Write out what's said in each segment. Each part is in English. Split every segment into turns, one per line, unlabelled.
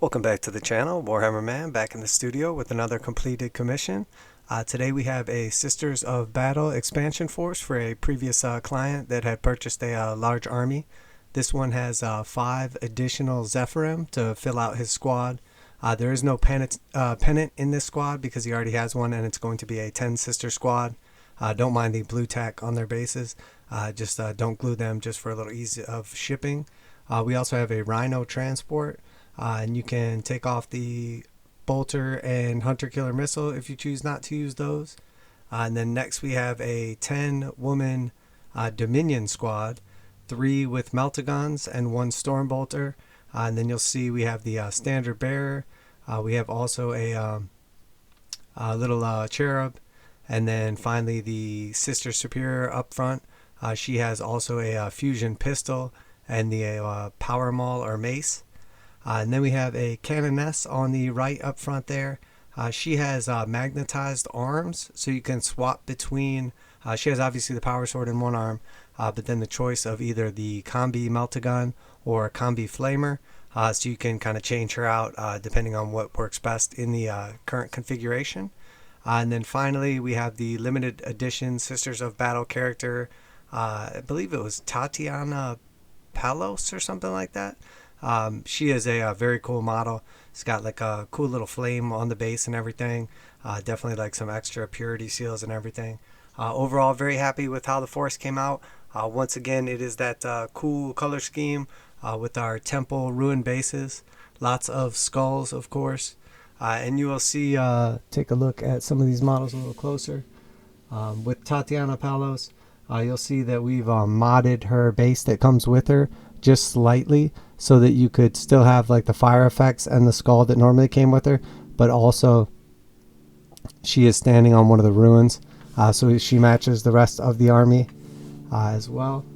Welcome back to the channel. Warhammer Man back in the studio with another completed commission. Today we have a Sisters of Battle expansion force for a previous client that had purchased a large army. This one has 5 additional Zephyrim to fill out his squad. There is no pennant in this squad because he already has one, and it's going to be a 10 sister squad. Don't mind the blue tack on their bases. Just don't glue them just for a little ease of shipping. We also have a Rhino Transport. And you can take off the bolter and hunter killer missile if you choose not to use those. And then next we have a 10 woman Dominion squad, 3 with meltagons and 1 stormbolter. And then you'll see we have the standard bearer. We have also a little cherub. And then finally the sister superior up front. She has also a fusion pistol and the power maul or mace. And then we have a canoness on the right up front there. She has magnetized arms, so you can swap between. She has obviously the power sword in one arm, but then the choice of either the combi meltagun or combi flamer, so you can kind of change her out depending on what works best in the current configuration. And then finally we have the limited edition Sisters of Battle character. I believe it was Tatiana Palos or something like that. She is a very cool model. It's got like a cool little flame on the base and everything. Definitely like some extra purity seals and everything. Overall, very happy with how the force came out. Once again, it is that cool color scheme with our temple ruin bases. Lots of skulls, of course. And you will see, take a look at some of these models a little closer. With Tatiana Palos, you'll see that we've modded her base that comes with her just slightly, so that you could still have like the fire effects and the skull that normally came with her, but also she is standing on one of the ruins, so she matches the rest of the army as well.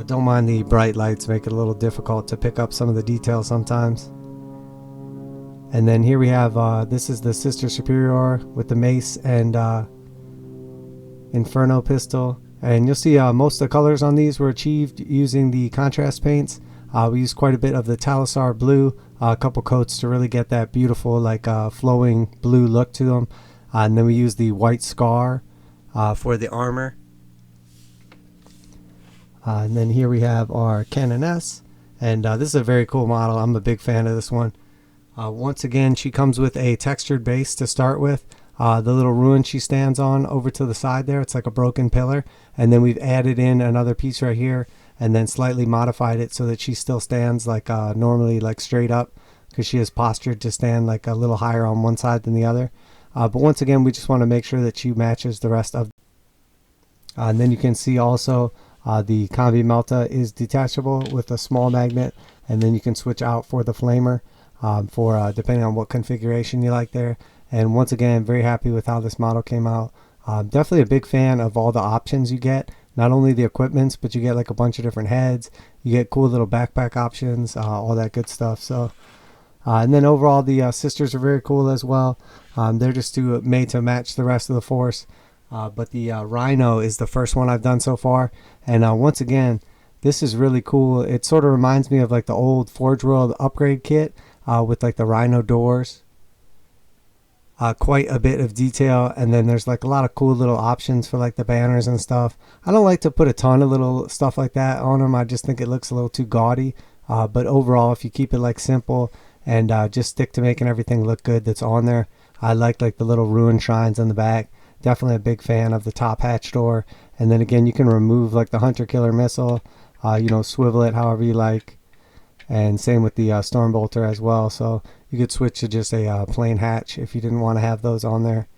Don't mind the bright lights, make it a little difficult to pick up some of the details sometimes. And then here we have this is the Sister Superior with the mace and Inferno pistol. And you'll see most of the colors on these were achieved using the contrast paints. We used quite a bit of the tallisar blue, a couple coats to really get that beautiful like flowing blue look to them. And then we used the white scar for the armor. And then here we have our canoness. And this is a very cool model. I'm a big fan of this one. Once again, she comes with a textured base to start with. The little ruin she stands on over to the side there, it's like a broken pillar, and then we've added in another piece right here and then slightly modified it so that she still stands like normally, like straight up, because she is postured to stand like a little higher on one side than the other. But once again, we just want to make sure that she matches the rest of and then you can see also the combi melta is detachable with a small magnet, and then you can switch out for the flamer for depending on what configuration you like there. And once again, very happy with how this model came out. Definitely a big fan of all the options you get. Not only the equipments, but you get like a bunch of different heads. You get cool little backpack options, all that good stuff. So, and then overall, the sisters are very cool as well. They're just made to match the rest of the force. But the Rhino is the first one I've done so far. And once again, this is really cool. It sort of reminds me of like the old Forge World upgrade kit with like the Rhino doors. Quite a bit of detail, and then there's like a lot of cool little options for like the banners and stuff. I don't like to put a ton of little stuff like that on them. I just think it looks a little too gaudy, but overall, if you keep it like simple and just stick to making everything look good that's on there. I like the little ruin shrines on the back. Definitely a big fan of the top hatch door. And then again, you can remove like the hunter killer missile, swivel it however you like. And same with the stormbolter as well. So you could switch to just a plain hatch if you didn't want to have those on there.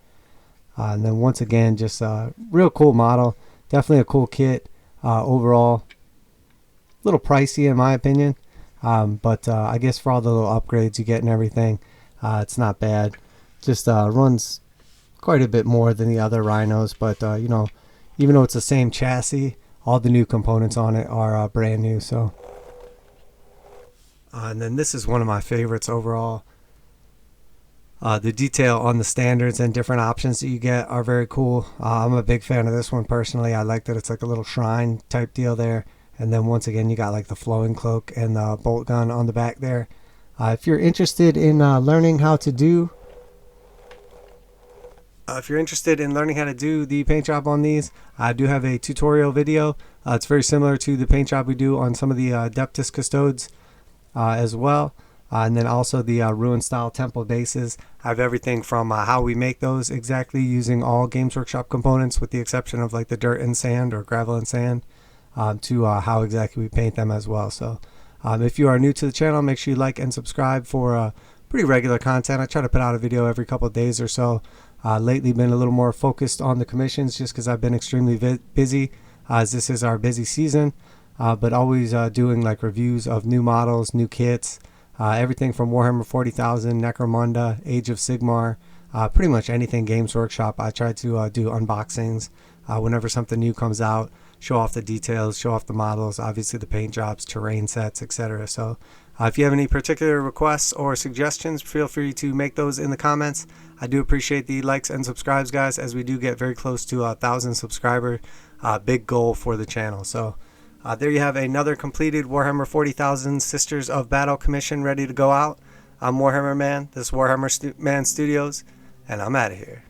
And then once again, just a real cool model. Definitely a cool kit overall. A little pricey in my opinion. But I guess for all the little upgrades you get and everything, it's not bad. Just runs quite a bit more than the other Rhinos. But, even though it's the same chassis, all the new components on it are brand new. So. And then this is one of my favorites overall. The detail on the standards and different options that you get are very cool. I'm a big fan of this one personally. I like that it's like a little shrine type deal there. And then once again, you got like the flowing cloak and the bolt gun on the back there. If you're interested in learning how to do the paint job on these, I do have a tutorial video. It's very similar to the paint job we do on some of the Adeptus custodes as well. And then also the ruin style temple bases. I have everything from how we make those exactly using all Games Workshop components with the exception of like the dirt and sand or gravel and sand, to how exactly we paint them as well. So if you are new to the channel, make sure you like and subscribe for pretty regular content. I try to put out a video every couple of days or so. Lately been a little more focused on the commissions just because I've been extremely busy as this is our busy season, but always doing like reviews of new models, new kits, everything from Warhammer 40,000, Necromunda, Age of Sigmar, pretty much anything Games Workshop. I try to do unboxings whenever something new comes out, show off the details, show off the models, obviously the paint jobs, terrain sets, etc. So if you have any particular requests or suggestions, feel free to make those in the comments. I do appreciate the likes and subscribes, guys, as we do get very close to 1,000 subscriber, big goal for the channel. So there you have another completed Warhammer 40,000 Sisters of Battle commission ready to go out. I'm Warhammer Man, this is Warhammer Man Studios, and I'm out of here.